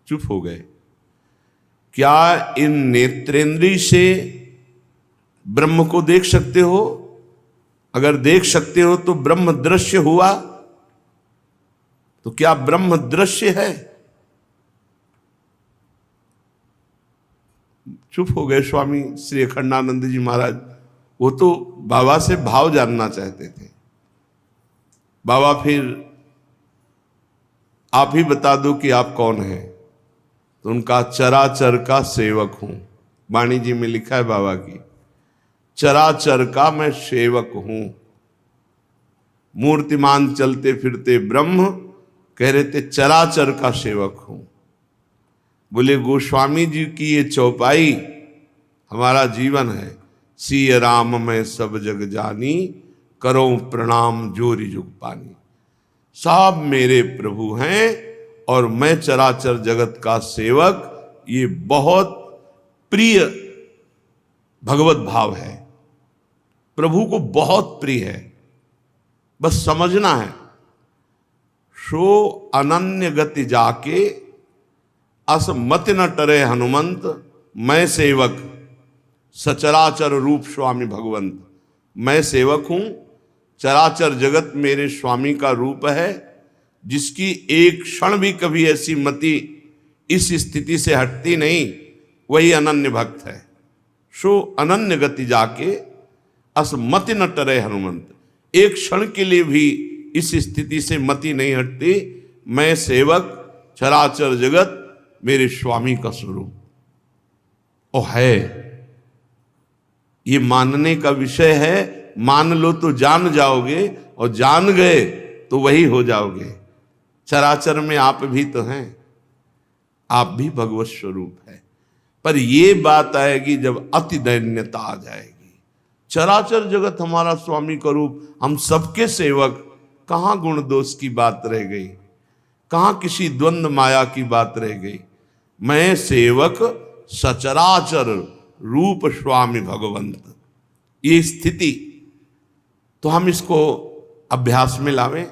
चुप हो गए। क्या इन नेत्रेंद्रिय से ब्रह्म को देख सकते हो? अगर देख सकते हो तो ब्रह्म दृश्य हुआ, तो क्या ब्रह्म दृश्य है? चुप हो गए स्वामी श्री अखंडानंद जी महाराज। वो तो बाबा से भाव जानना चाहते थे। बाबा फिर आप ही बता दो कि आप कौन हैं। तो उनका चराचर का सेवक हूं। वाणी जी में लिखा है बाबा की, चराचर का मैं सेवक हूं। मूर्तिमान चलते फिरते ब्रह्म कह रहे थे चराचर का सेवक हूं। बोले गोस्वामी जी की ये चौपाई हमारा जीवन है। सिय राम मैं सब जग जानी, करो प्रणाम जोरी जुग पानी। सब मेरे प्रभु हैं और मैं चराचर जगत का सेवक। ये बहुत प्रिय भगवत भाव है, प्रभु को बहुत प्रिय है। बस समझना है। सो अनन्य गति जाके अस मत न टरे हनुमंत, मैं सेवक सचराचर रूप स्वामी भगवंत। मैं सेवक हूं, चराचर जगत मेरे स्वामी का रूप है, जिसकी एक क्षण भी कभी ऐसी मति इस स्थिति से हटती नहीं, वही अनन्य भक्त है। सो अनन्य गति जाके अस मति न टरे हनुमंत। एक क्षण के लिए भी इस स्थिति से मति नहीं हटती। मैं सेवक, चराचर जगत मेरे स्वामी का स्वरूप। ओ है, ये मानने का विषय है। मान लो तो जान जाओगे, और जान गए तो वही हो जाओगे। चराचर में आप भी तो हैं, आप भी भगवत स्वरूप है। पर ये बात आएगी जब अति दैन्यता आ जाएगी। चराचर जगत हमारा स्वामी का रूप, हम सबके सेवक। कहाँ गुण दोष की बात रह गई? कहाँ किसी द्वंद्व माया की बात रह गई? मैं सेवक सचराचर रूप स्वामी भगवंत। ये स्थिति तो हम इसको अभ्यास में लावें।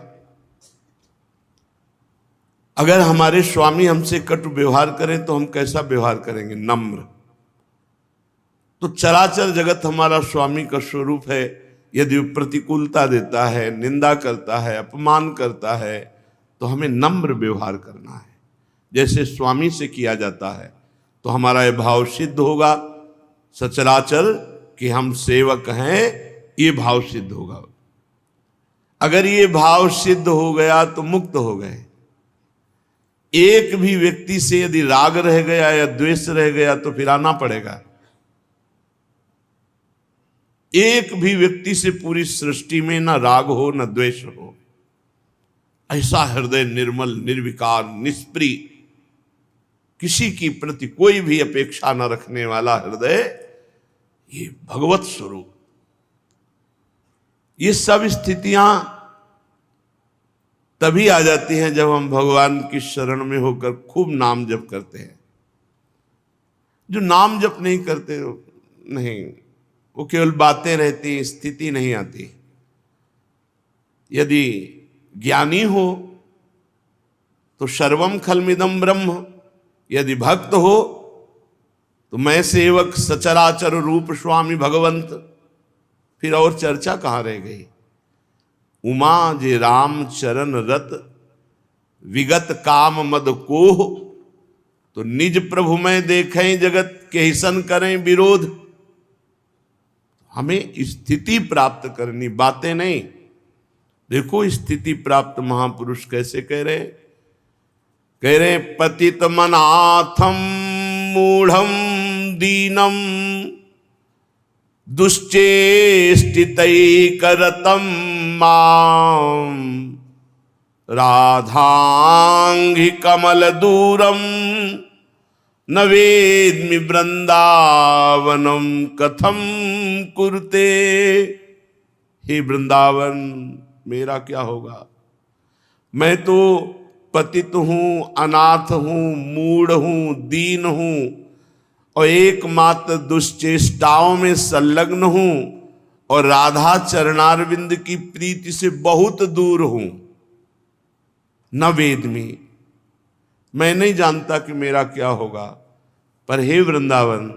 अगर हमारे स्वामी हमसे कटु व्यवहार करें तो हम कैसा व्यवहार करेंगे? नम्र। तो चराचर जगत हमारा स्वामी का स्वरूप है। यदि वो प्रतिकूलता देता है, निंदा करता है, अपमान करता है, तो हमें नम्र व्यवहार करना है, जैसे स्वामी से किया जाता है। तो हमारा यह भाव सिद्ध होगा सचराचर कि हम सेवक हैं, ये भाव सिद्ध होगा। अगर ये भाव सिद्ध हो गया तो मुक्त हो गए। एक भी व्यक्ति से यदि राग रह गया या द्वेष रह गया तो फिर आना पड़ेगा। एक भी व्यक्ति से पूरी सृष्टि में ना राग हो ना द्वेष हो। ऐसा हृदय निर्मल, निर्विकार, निष्प्रिय, किसी की प्रति कोई भी अपेक्षा न रखने वाला हृदय, ये भगवत स्वरूप। ये सब स्थितियां तभी आ जाती हैं जब हम भगवान की शरण में होकर खूब नाम जप करते हैं। जो नाम जप नहीं करते नहीं, वो केवल बातें रहती, स्थिति नहीं आती। यदि ज्ञानी हो तो सर्वम खलमिदम ब्रह्म, यदि भक्त हो तो मैं सेवक सचराचर रूप स्वामी भगवंत। फिर और चर्चा कहाँ रह गई? उमा जे राम चरण रत, विगत काम मद कोह, तो निज प्रभु में देखें जगत के हिसन करें विरोध। हमें स्थिति प्राप्त करनी, बातें नहीं। देखो स्थिति प्राप्त महापुरुष कैसे कह रहे पतित मनाथम मूढ़म दीनम दुश्चेष्टितैकरतम माम राधांघि कमल दूरम न वेद्मि वृंदावनम कथम कुरुते। हे वृंदावन, मेरा क्या होगा? मैं तो पतित हूं, अनाथ हूं, मूढ़ हूं, दीन हूं, और एकमात्र दुष्चेष्टाओं में संलग्न हूं, और राधा चरणारविंद की प्रीति से बहुत दूर हूं। न वेद में, मैं नहीं जानता कि मेरा क्या होगा, पर हे वृंदावन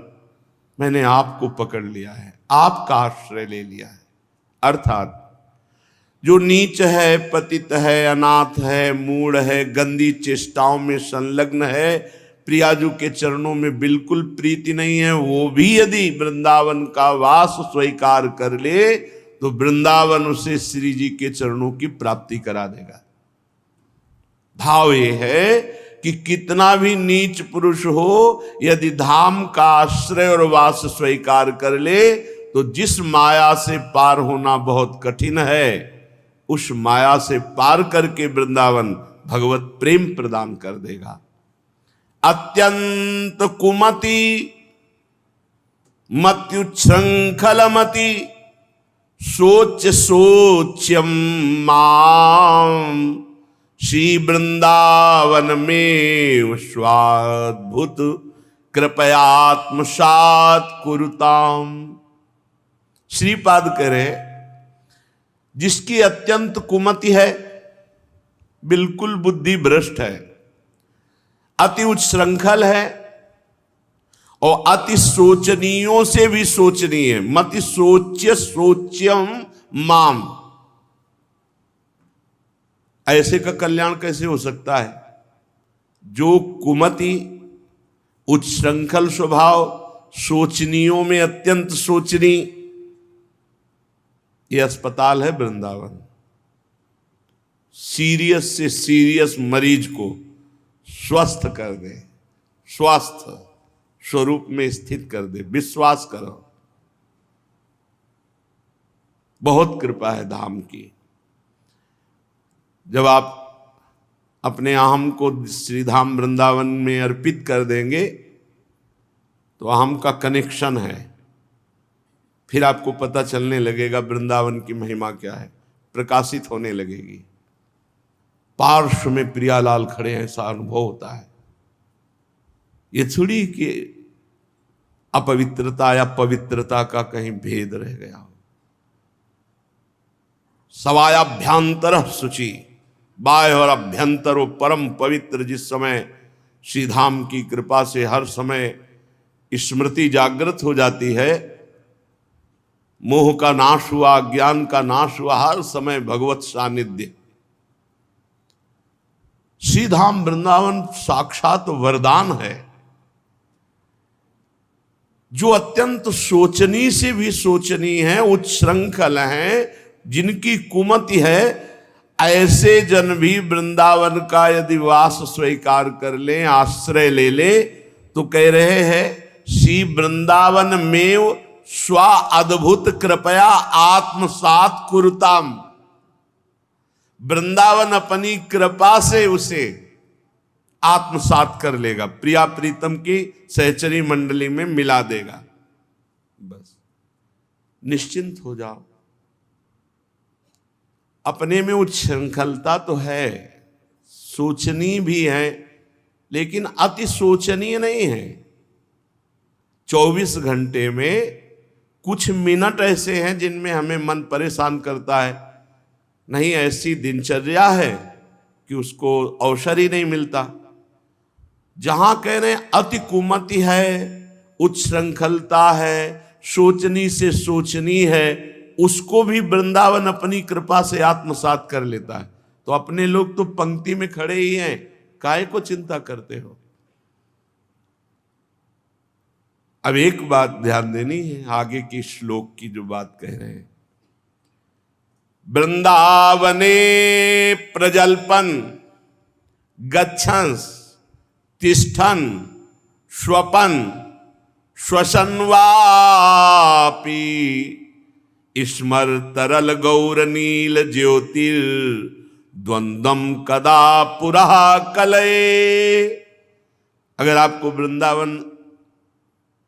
मैंने आपको पकड़ लिया है, आपका आश्रय ले लिया है। अर्थात जो नीच है, पतित है, अनाथ है, मूढ़ है, गंदी चेष्टाओं में संलग्न है, प्रियाजू के चरणों में बिल्कुल प्रीति नहीं है, वो भी यदि वृंदावन का वास स्वीकार कर ले तो वृंदावन उसे श्री जी के चरणों की प्राप्ति करा देगा। भाव ये है कि कितना भी नीच पुरुष हो, यदि धाम का आश्रय और वास स्वीकार कर ले तो जिस माया से पार होना बहुत कठिन है, उस माया से पार करके वृंदावन भगवत प्रेम प्रदान कर देगा। अत्यंत कुमति मत्युच्छृंखलमति सोच सोच्यम माम श्री वृंदावन में स्वाद्भुत कृपयात्मसात कुरुताम। श्रीपाद कह रहे जिसकी अत्यंत कुमति है, बिल्कुल बुद्धि भ्रष्ट है, अति उच्छृंखल है और अति सोचनीयों से भी सोचनीय, मति सोच्य सोच्यम माम। ऐसे का कल्याण कैसे हो सकता है? जो कुमति, उच्छृंखल स्वभाव, सोचनीयों में अत्यंत सोचनी, ये अस्पताल है वृंदावन। सीरियस से सीरियस मरीज को स्वस्थ कर दे, स्वस्थ स्वरूप में स्थित कर दे। विश्वास करो, बहुत कृपा है धाम की। जब आप अपने अहम को श्रीधाम वृंदावन में अर्पित कर देंगे तो अहम का कनेक्शन है, फिर आपको पता चलने लगेगा वृंदावन की महिमा क्या है, प्रकाशित होने लगेगी। पार्श्व में प्रियालाल खड़े हैं, ऐसा अनुभव होता है। ये थोड़ी कि अपवित्रता या पवित्रता का कहीं भेद रह गया हो। सवायाभ्यंतर शुचि, बाह्य और अभ्यंतर वो परम पवित्र। जिस समय श्रीधाम की कृपा से हर समय स्मृति जागृत हो जाती है, मोह का नाश हुआ, ज्ञान का नाश हुआ, हर समय भगवत सानिध्य। श्रीधाम वृंदावन साक्षात वरदान है। जो अत्यंत सोचनी से भी सोचनी है, उच्छृंखल है, जिनकी कुमति है, ऐसे जन भी वृंदावन का यदि वास स्वीकार कर ले, आश्रय ले ले, तो कह रहे हैं श्री वृंदावन में स्व अद्भुत कृपया आत्मसात कुरुताम। वृंदावन अपनी कृपा से उसे आत्मसात कर लेगा, प्रिया प्रीतम की सहचरी मंडली में मिला देगा। बस निश्चिंत हो जाओ। अपने में उच्छृंखलता तो है, सोचनी भी है, लेकिन अति सोचनीय नहीं है। 24 घंटे में कुछ मिनट ऐसे हैं जिनमें हमें मन परेशान करता है। नहीं, ऐसी दिनचर्या है कि उसको अवसर ही नहीं मिलता। जहां कह रहे हैं अति कुमति है, उच्छृंखलता है, सोचनी से सोचनी है, उसको भी वृंदावन अपनी कृपा से आत्मसात कर लेता है। तो अपने लोग तो पंक्ति में खड़े ही हैं, काहे को चिंता करते हो? अब एक बात ध्यान देनी है, आगे की श्लोक की जो बात कह रहे हैं। वृंदावने प्रजल्पन गच्छंस तिष्ठन स्वपन श्वसन्वापि स्मर तरल गौर नील ज्योतिर द्वंद्वम कदा पुरः कलये। अगर आपको वृंदावन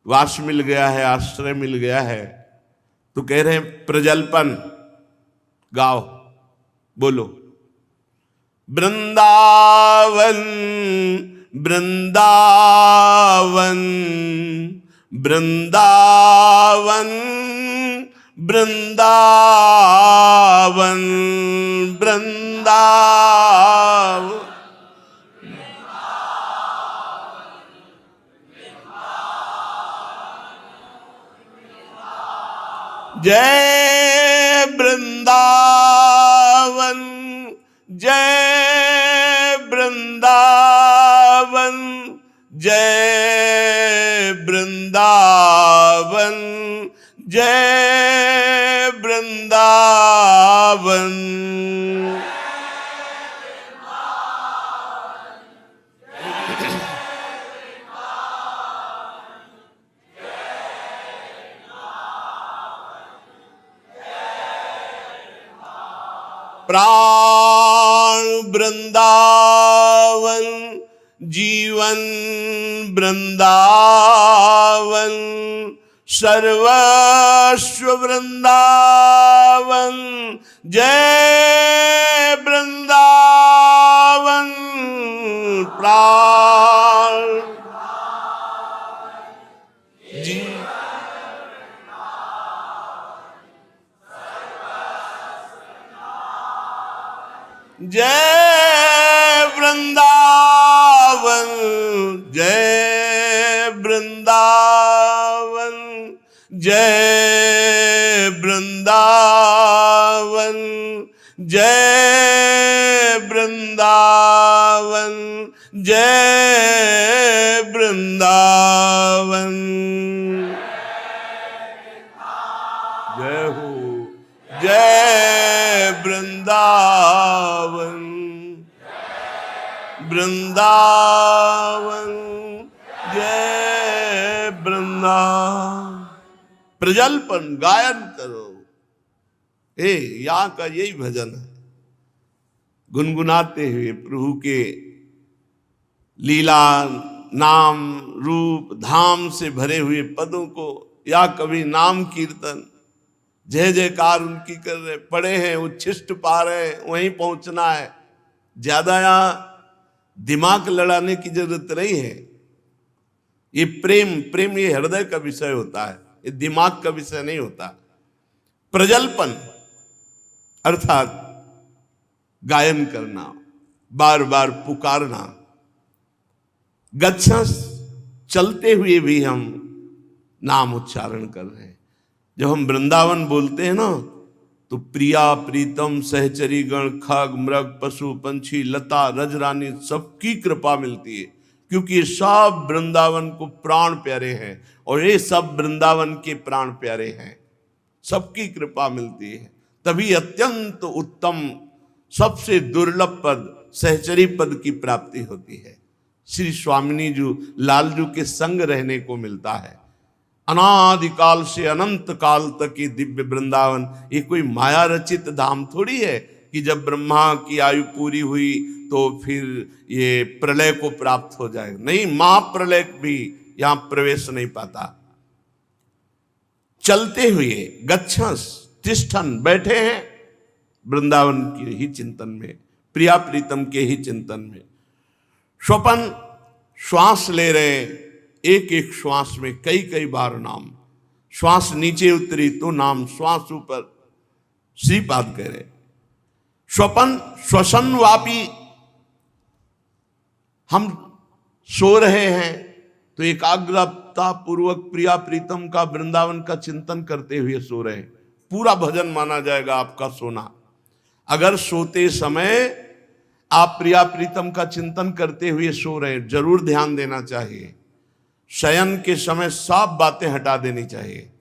वास मिल गया है, आश्रय मिल गया है, तो कह रहे हैं प्रजल्पन गाओ, बोलो वृंदावन वृंदावन वृंदावन वृंदावन वृंदावन जय वृंदावन, जय वृंदावन, जय वृंदावन, जय वृंदावन। प्राण वृंदावन, जीवन वृंदावन, सर्वस्व वृंदावन, जय वृंदावन। प्राण जी जय वृंदावन, जय वृंदावन, जय वृंदावन, जय वृंदावन, जय वृंदावन। जय हो, जय वृंदावन, वृंदावन, जय वृंदावन। प्रजल्पन गायन करो। यहाँ का यही भजन है, गुनगुनाते हुए प्रभु के लीला नाम रूप धाम से भरे हुए पदों को, या कभी नाम कीर्तन जय जयकार उनकी कर रहे, पड़े हैं उच्छिष्ट पा रहे हैं, वहीं पहुंचना है। ज्यादा यहाँ दिमाग लड़ाने की जरूरत नहीं है। ये प्रेम ये हृदय का विषय होता है, ये दिमाग का विषय नहीं होता। प्रजल्पन अर्थात गायन करना, बार बार पुकारना। गच्छस, चलते हुए भी हम नाम उच्चारण कर रहे हैं। जब हम वृंदावन बोलते हैं ना, तो प्रिया प्रीतम सहचरी गण खग मृग पशु पंछी लता रजरानी सबकी कृपा मिलती है, क्योंकि ये सब वृंदावन को प्राण प्यारे हैं और ये सब वृंदावन के प्राण प्यारे हैं। सबकी कृपा मिलती है, तभी अत्यंत उत्तम सबसे दुर्लभ पद सहचरी पद की प्राप्ति होती है। श्री स्वामिनी जी लालजू के संग रहने को मिलता है। अनादिकाल से अनंत काल तक ये दिव्य वृंदावन ये कोई माया रचित धाम थोड़ी है कि जब ब्रह्मा की आयु पूरी हुई तो फिर ये प्रलय को प्राप्त हो जाएगा। नहीं, महाप्रलय भी यहां प्रवेश नहीं पाता। चलते हुए गच्छस, तिष्ठन, बैठे हैं वृंदावन के ही चिंतन में, प्रिया प्रीतम के ही चिंतन में। स्वपन, श्वास ले रहे, एक एक श्वास में कई कई बार नाम। श्वास नीचे उतरी तो नाम, श्वास ऊपर श्रीपाद कह रहे। स्वपन, श्वसन वापी, हम सो रहे हैं तो एकाग्रता पूर्वक प्रिया प्रीतम का वृंदावन का चिंतन करते हुए सो रहे हैं। पूरा भजन माना जाएगा आपका सोना। अगर सोते समय आप प्रिया प्रीतम का चिंतन करते हुए सो रहे हैं, जरूर ध्यान देना चाहिए। शयन के समय सब बातें हटा देनी चाहिए।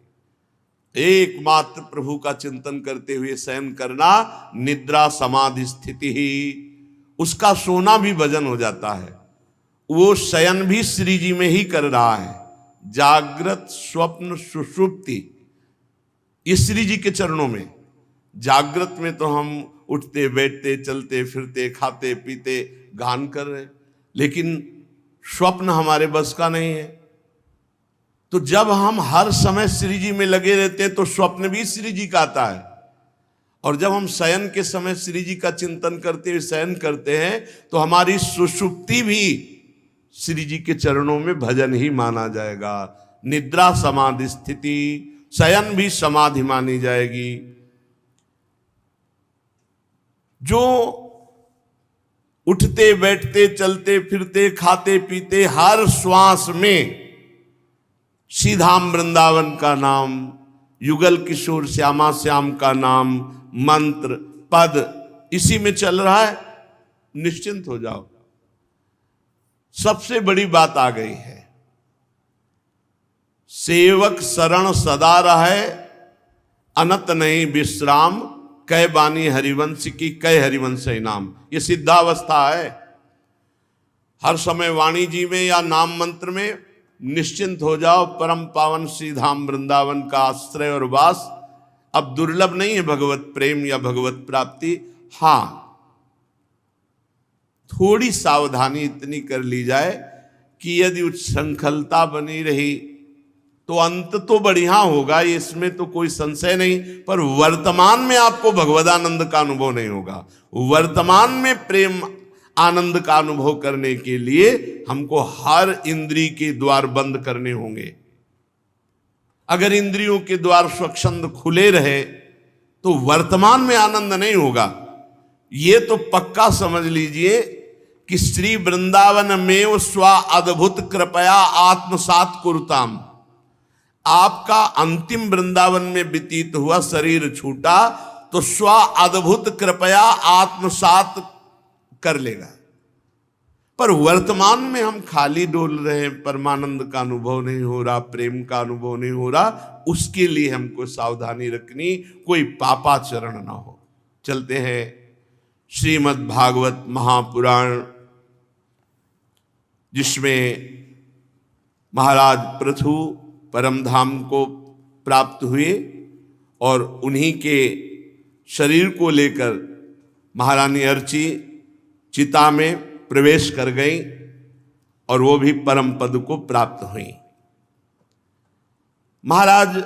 एकमात्र प्रभु का चिंतन करते हुए शयन करना निद्रा समाधि स्थिति ही, उसका सोना भी भजन हो जाता है। वो शयन भी श्री जी में ही कर रहा है। जागृत स्वप्न सुषुप्ति ये श्री जी के चरणों में। जागृत में तो हम उठते बैठते चलते फिरते खाते पीते गान कर रहे हैं, लेकिन स्वप्न हमारे बस का नहीं है। तो जब हम हर समय श्री जी में लगे रहते हैं तो स्वप्न भी श्री जी का आता है। और जब हम शयन के समय श्री जी का चिंतन करते हुए शयन करते हैं तो हमारी सुषुप्ति भी श्री जी के चरणों में भजन ही माना जाएगा। निद्रा समाधि स्थिति, शयन भी समाधि मानी जाएगी। जो उठते बैठते चलते फिरते खाते पीते हर श्वास में सीधाम वृंदावन का नाम, युगल किशोर श्यामा श्याम का नाम, मंत्र पद इसी में चल रहा है, निश्चिंत हो जाओ। सबसे बड़ी बात आ गई है, सेवक शरण सदा रहे, अनत नहीं विश्राम, कै बानी हरिवंश की कै हरिवंश नाम। ये सिद्धावस्था है। हर समय वाणी जी में या नाम मंत्र में निश्चिंत हो जाओ। परम पावन श्री धाम वृंदावन का आश्रय और वास अब दुर्लभ नहीं है भगवत प्रेम या भगवत प्राप्ति। हां, थोड़ी सावधानी इतनी कर ली जाए कि यदि उच्छृंखलता बनी रही तो अंत तो बढ़िया होगा, इसमें तो कोई संशय नहीं, पर वर्तमान में आपको भगवदानंद का अनुभव नहीं होगा। वर्तमान में प्रेम आनंद का अनुभव करने के लिए हमको हर इंद्रिय के द्वार बंद करने होंगे। अगर इंद्रियों के द्वार स्वच्छंद खुले रहे तो वर्तमान में आनंद नहीं होगा। ये तो पक्का समझ लीजिए कि श्री वृंदावन में स्व अद्भुत कृपया आत्मसात कुरुताम, आपका अंतिम वृंदावन में व्यतीत हुआ शरीर छूटा तो स्व अद्भुत कृपया आत्मसात कर लेगा। पर वर्तमान में हम खाली डोल रहे हैं, परमानंद का अनुभव नहीं हो रहा, प्रेम का अनुभव नहीं हो रहा, उसके लिए हमको सावधानी रखनी, कोई पापाचरण ना हो। चलते हैं श्रीमद् भागवत महापुराण, जिसमें महाराज पृथु परम धाम को प्राप्त हुए और उन्हीं के शरीर को लेकर महारानी अर्ची चिता में प्रवेश कर गई और वो भी परम पद को प्राप्त हुई। महाराज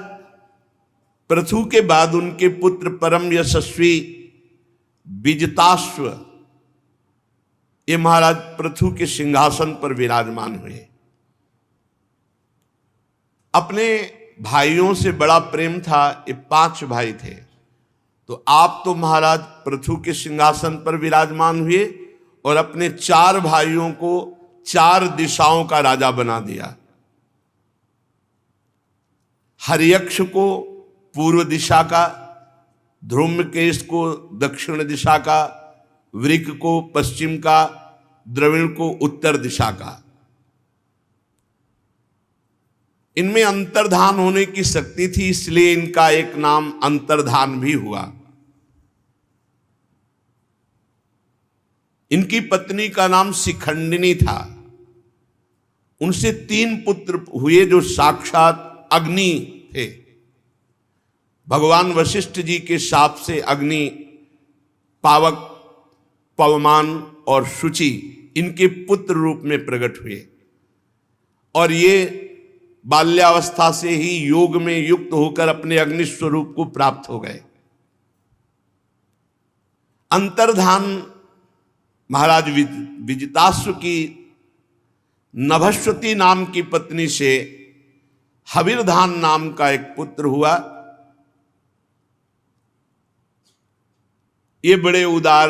पृथु के बाद उनके पुत्र परम यशस्वी विजिताश्व ये महाराज पृथु के सिंहासन पर विराजमान हुए। अपने भाइयों से बड़ा प्रेम था, ये 5 भाई थे, तो आप तो महाराज पृथु के सिंहासन पर विराजमान हुए और अपने 4 भाइयों को 4 दिशाओं का राजा बना दिया। हर्यक्ष को पूर्व दिशा का, ध्रुमकेश को दक्षिण दिशा का, वृक को पश्चिम का, द्रविण को उत्तर दिशा का। इनमें अंतर्धान होने की शक्ति थी, इसलिए इनका एक नाम अंतर्धान भी हुआ। इनकी पत्नी का नाम शिखंडिनी था। उनसे 3 पुत्र हुए जो साक्षात अग्नि थे। भगवान वशिष्ठ जी के शाप से अग्नि, पावक, पवमान और शुचि इनके पुत्र रूप में प्रकट हुए और ये बाल्यावस्था से ही योग में युक्त होकर अपने अग्नि स्वरूप को प्राप्त हो गए। अंतर्धान महाराज विजिताश्व की नभस्वती नाम की पत्नी से हविर्धान नाम का एक पुत्र हुआ। ये बड़े उदार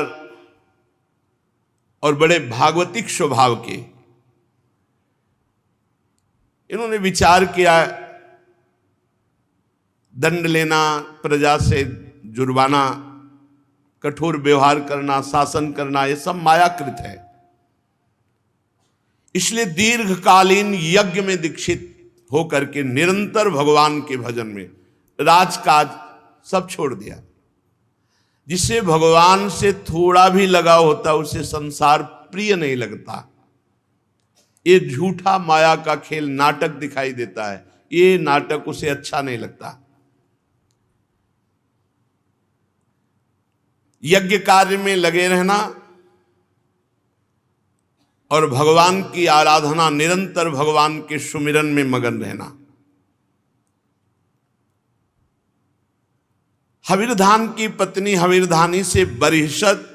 और बड़े भागवतिक स्वभाव के। इन्होंने विचार किया दंड लेना, प्रजा से जुर्माना, कठोर व्यवहार करना, शासन करना, ये सब मायाकृत है। इसलिए दीर्घकालीन यज्ञ में दीक्षित होकर के निरंतर भगवान के भजन में राजकाज सब छोड़ दिया। जिसे भगवान से थोड़ा भी लगाव होता उसे संसार प्रिय नहीं लगता। ये झूठा माया का खेल नाटक दिखाई देता है, ये नाटक उसे अच्छा नहीं लगता। यज्ञ कार्य में लगे रहना और भगवान की आराधना, निरंतर भगवान के सुमिरन में मगन रहना। हविर्धान की पत्नी हविर्धानी से बरिहसत,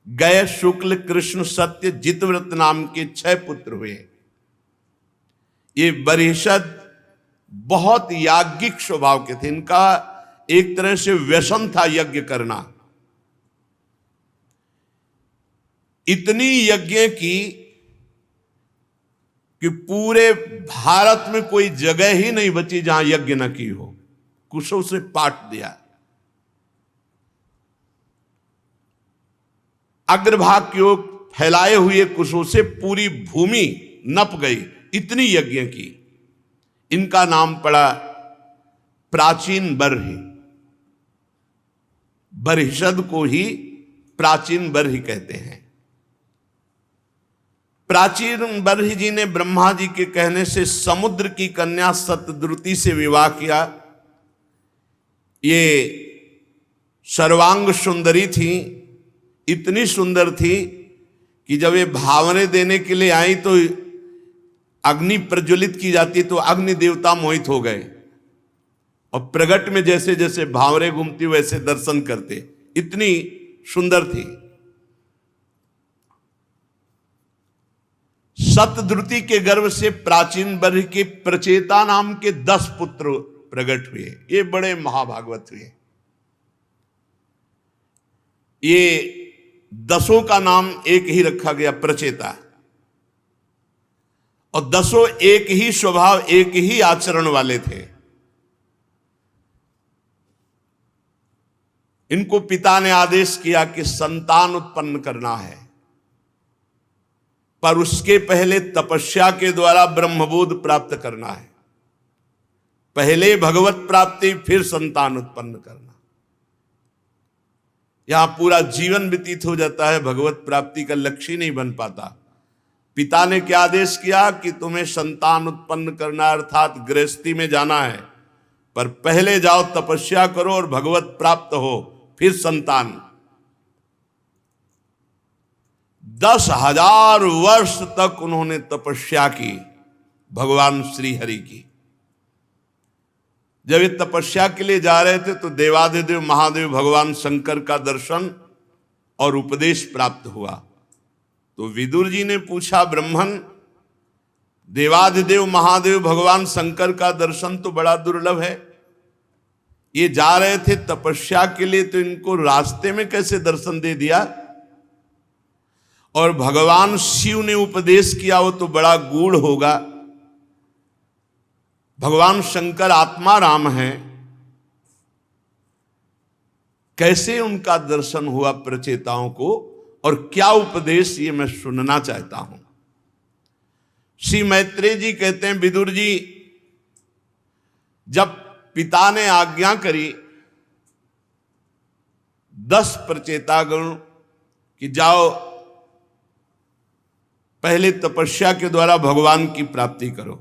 गय, शुक्ल, कृष्ण, सत्य, जितव्रत नाम के 6 पुत्र हुए। ये बरिहसत बहुत याज्ञिक स्वभाव के थे। इनका एक तरह से व्यसन था यज्ञ करना। इतनी यज्ञ की कि पूरे भारत में कोई जगह ही नहीं बची जहां यज्ञ न की हो। कुशों से पाट दिया। अग्रभाग की ओर फैलाए हुए कुशों से पूरी भूमि नप गई, इतनी यज्ञ की। इनका नाम पड़ा प्राचीन बर्हि। बर्हिषद को ही प्राचीन बर्हि कहते हैं। प्राचीन बर्हि जी ने ब्रह्मा जी के कहने से समुद्र की कन्या सतद्रुति से विवाह किया। ये सर्वांग सुंदरी थी, इतनी सुंदर थी कि जब ये भावने देने के लिए आई तो अग्नि प्रज्वलित की जाती तो अग्नि देवता मोहित हो गए और प्रगट में जैसे जैसे भावरे घूमती वैसे दर्शन करते, इतनी सुंदर थी। सतद्रुति के गर्भ से प्राचीन बर्हि के प्रचेता नाम के 10 पुत्र प्रकट हुए। ये बड़े महाभागवत हुए। ये 10 का नाम एक ही रखा गया, प्रचेता, और 10 एक ही स्वभाव एक ही आचरण वाले थे। इनको पिता ने आदेश किया कि संतान उत्पन्न करना है, पर उसके पहले तपस्या के द्वारा ब्रह्मबोध प्राप्त करना है। पहले भगवत प्राप्ति, फिर संतान उत्पन्न करना। यहां पूरा जीवन व्यतीत हो जाता है, भगवत प्राप्ति का लक्ष्य ही नहीं बन पाता। पिता ने क्या आदेश किया कि तुम्हें संतान उत्पन्न करना अर्थात गृहस्थी में जाना है, पर पहले जाओ तपस्या करो और भगवत प्राप्त हो, फिर संतान। 10,000 वर्ष तक उन्होंने तपस्या की भगवान श्री हरि की। जब ये तपस्या के लिए जा रहे थे तो देवादिदेव महादेव भगवान शंकर का दर्शन और उपदेश प्राप्त हुआ। तो विदुर जी ने पूछा, ब्रह्मन, देवादिदेव महादेव भगवान शंकर का दर्शन तो बड़ा दुर्लभ है, ये जा रहे थे तपस्या के लिए तो इनको रास्ते में कैसे दर्शन दे दिया? और भगवान शिव ने उपदेश किया वो तो बड़ा गूढ़ होगा। भगवान शंकर आत्मा राम है, कैसे उनका दर्शन हुआ प्रचेताओं को और क्या उपदेश, ये मैं सुनना चाहता हूं। श्री मैत्रेय जी कहते हैं, विदुर जी, जब पिता ने आज्ञा करी 10 प्रचेतागण कि जाओ पहले तपस्या के द्वारा भगवान की प्राप्ति करो,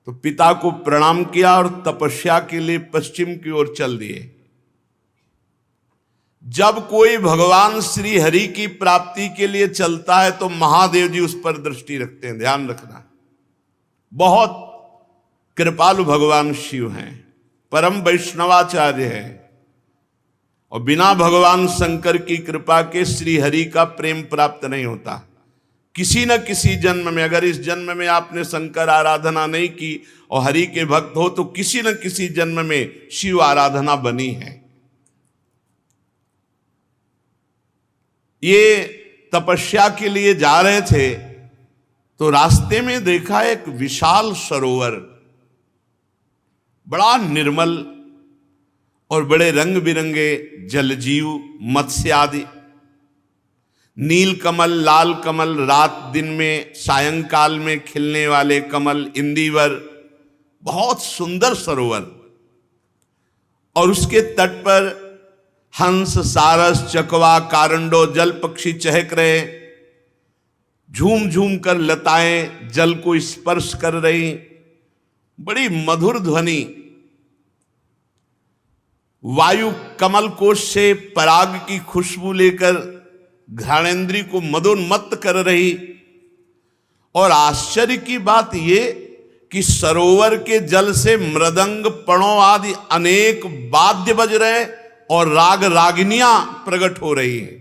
तो पिता को प्रणाम किया और तपस्या के लिए पश्चिम की ओर चल दिए। जब कोई भगवान श्री हरि की प्राप्ति के लिए चलता है तो महादेव जी उस पर दृष्टि रखते हैं, ध्यान रखना। बहुत कृपालु भगवान शिव हैं, परम वैष्णवाचार्य हैं, और बिना भगवान शंकर की कृपा के श्री हरि का प्रेम प्राप्त नहीं होता। किसी न किसी जन्म में, अगर इस जन्म में आपने शंकर आराधना नहीं की और हरि के भक्त हो तो किसी न किसी जन्म में शिव आराधना बनी है। ये तपस्या के लिए जा रहे थे तो रास्ते में देखा एक विशाल सरोवर, बड़ा निर्मल और बड़े रंग बिरंगे जलजीव, मत्स्य आदि, नील कमल, लाल कमल, रात दिन में सायंकाल में खिलने वाले कमल, इंदिवर, बहुत सुंदर सरोवर। और उसके तट पर हंस, सारस, चकवा, कारंडो, जल पक्षी चहक रहे, झूम झूम कर लताएं जल को स्पर्श कर रही, बड़ी मधुर ध्वनि। वायु कमल कोश से पराग की खुशबू लेकर घ्राणेन्द्री को मदोन्मत्त कर रही। और आश्चर्य की बात ये कि सरोवर के जल से मृदंग, पणों आदि अनेक वाद्य बज रहे और राग रागिनियां प्रकट हो रही हैं।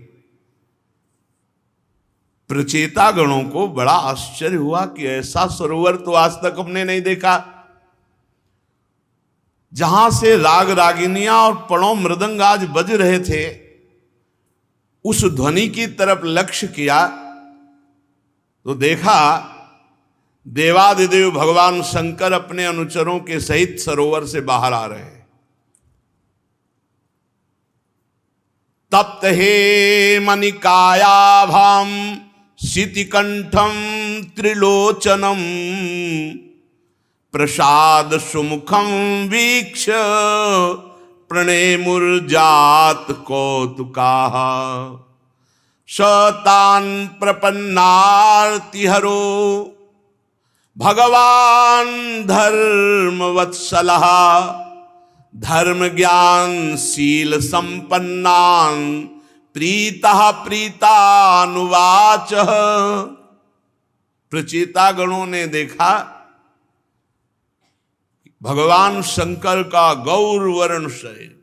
प्रचेता गणों को बड़ा आश्चर्य हुआ कि ऐसा सरोवर तो आज तक हमने नहीं देखा, जहां से राग रागिनियां और पणों मृदंग आज बज रहे थे। उस ध्वनि की तरफ लक्ष्य किया तो देखा देवादिदेव भगवान शंकर अपने अनुचरों के सहित सरोवर से बाहर आ रहे हैं। तप्त हे मनिकायाभाम शितिकंठम त्रिलोचनम प्रसाद सुमुखम वीक्ष प्रणेमुर्जात कौतुकाः शतान प्रपन्नार्तिहरो भगवान धर्मवत्सलः धर्म ज्ञान शील संपन्नान प्रीतः प्रीतानुवाच। प्रचेता गणों ने देखा भगवान शंकर का गौर वर्ण शरीर,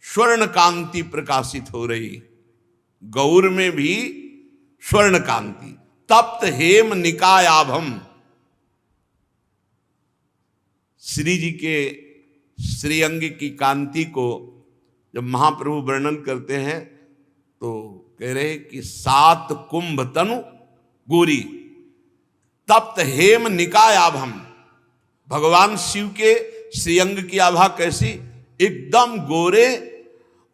स्वर्ण कांति प्रकाशित हो रही, गौर में भी स्वर्ण कांति। तप्त हेम निकायाभम, श्री जी के श्रीअंग की कांति को जब महाप्रभु वर्णन करते हैं तो कह रहे कि 7 कुंभ तनु गोरी। तप्त हेम निकायाभम, भगवान शिव के श्रीअंग की आभा कैसी, एकदम गोरे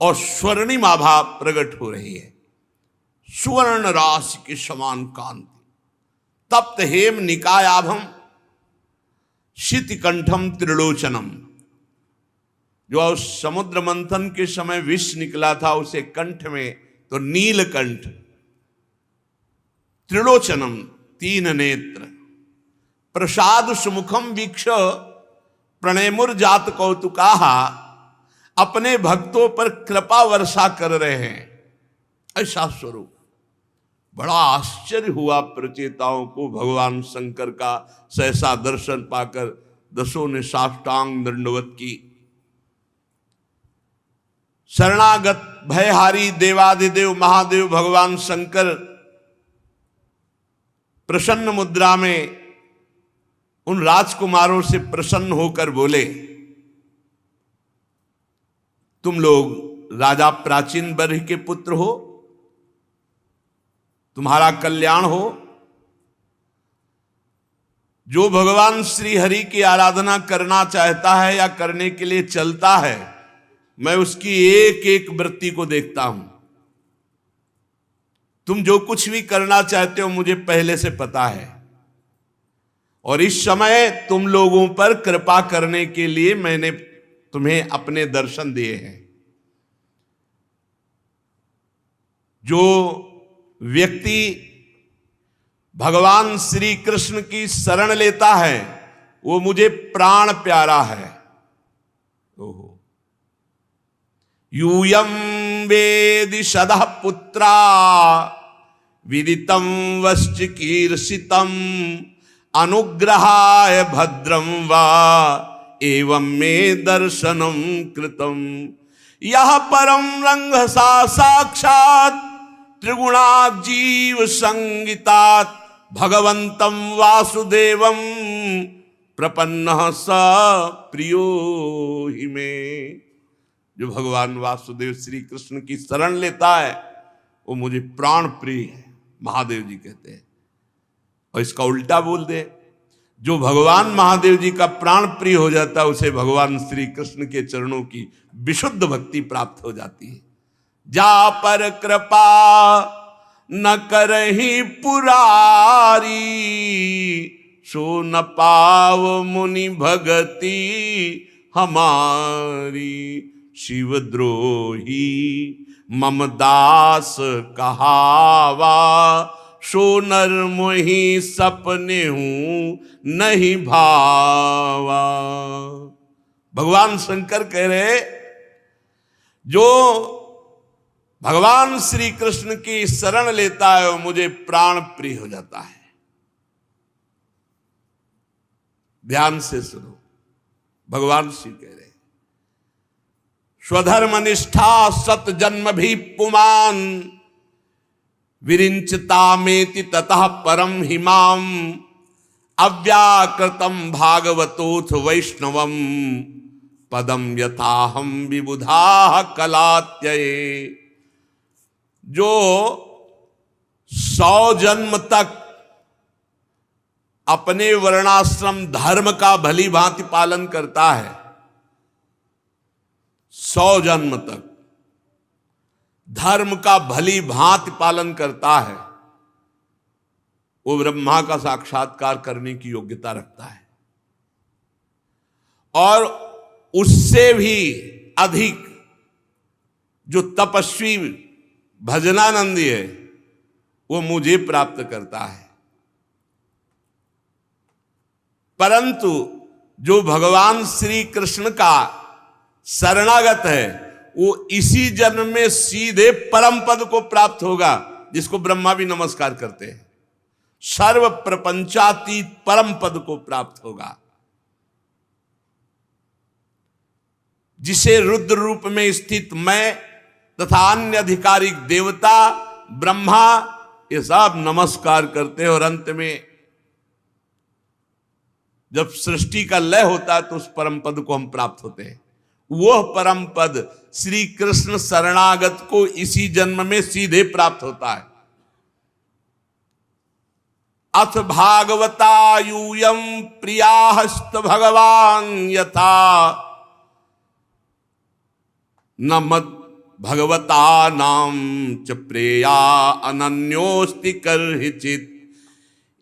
और स्वर्णिम आभा प्रकट हो रही है, सुवर्ण राशि के समान कांति। तप्त हेम निकायाभम शितिकंठम त्रिलोचनम, जो समुद्र मंथन के समय विष निकला था उसे कंठ में तो नीलकंठ, त्रिलोचनम 3 नेत्र, प्रसाद सुमुखम वीक्ष प्रणेमुर्जात कौतुकाः, अपने भक्तों पर कृपा वर्षा कर रहे हैं, ऐसा स्वरूप। बड़ा आश्चर्य हुआ प्रचेताओं को भगवान शंकर का सहसा दर्शन पाकर। दसों ने साष्टांग दंडवत की। शरणागत भयहारी देवादिदेव महादेव भगवान शंकर प्रसन्न मुद्रा में उन राजकुमारों से प्रसन्न होकर बोले, तुम लोग राजा प्राचीन बर्ह के पुत्र हो, तुम्हारा कल्याण हो। जो भगवान श्री हरि की आराधना करना चाहता है या करने के लिए चलता है, मैं उसकी एक एक वृत्ति को देखता हूं। तुम जो कुछ भी करना चाहते हो मुझे पहले से पता है, और इस समय तुम लोगों पर कृपा करने के लिए मैंने तुम्हें अपने दर्शन दिए हैं। जो व्यक्ति भगवान श्री कृष्ण की शरण लेता है वो मुझे प्राण प्यारा है। ओहो, यूयम वेदि सदा पुत्रा विदितम वश्च कीर्षितम अनुग्रहाय भद्रम वा एवं मे दर्शनम कृतम। यह परम रंग सा साक्षात त्रिगुणात् जीव संगितात् भगवंतं वासुदेवं प्रपन्नः स प्रियो हि मे। जो भगवान वासुदेव श्री कृष्ण की शरण लेता है वो मुझे प्राण प्रिय है, महादेव जी कहते हैं। और इसका उल्टा बोल दे, जो भगवान महादेव जी का प्राण प्रिय हो जाता है उसे भगवान श्री कृष्ण के चरणों की विशुद्ध भक्ति प्राप्त हो जाती है। जा पर कृपा न करही पुरारी, सो न पाव मुनि भगति हमारी। शिवद्रोही मम दास कहावा, सो नर मोहि सपने हूं नहीं भावा। भगवान शंकर कह रहे, जो भगवान श्री कृष्ण की शरण लेता है वो मुझे प्राण प्रिय हो जाता है। ध्यान से सुनो, भगवान श्री कह रहे, स्वधर्म निष्ठा सत जन्म भी पुमान, विरिंचता मेति ततः परम हिमाम, अव्याकृतम भागवतोथ वैष्णवम, पदम यथाहम विबुधा कलात्यये। जो 100 जन्म तक अपने वर्णाश्रम धर्म का भली भांति पालन करता है 100 जन्म तक, धर्म का भली भांति पालन करता है, वो ब्रह्मा का साक्षात्कार करने की योग्यता रखता है। और उससे भी अधिक जो तपस्वी भजनानंदी है वो मुझे प्राप्त करता है। परंतु जो भगवान श्री कृष्ण का शरणागत है वो इसी जन्म में सीधे परम पद को प्राप्त होगा, जिसको ब्रह्मा भी नमस्कार करते हैं। सर्व प्रपंचातीत परम पद को प्राप्त होगा, जिसे रुद्र रूप में स्थित मैं तथा अन्य अधिकारिक देवता ब्रह्मा ये सब नमस्कार करते हैं। और अंत में जब सृष्टि का लय होता है तो उस परम पद को हम प्राप्त होते हैं। वह परम पद श्री कृष्ण शरणागत को इसी जन्म में सीधे प्राप्त होता है। अथ भागवता यूयं प्रियाहस्त भगवान यथा न मद भगवता नाम च प्रेया अनन्योस्ति कर्हिचित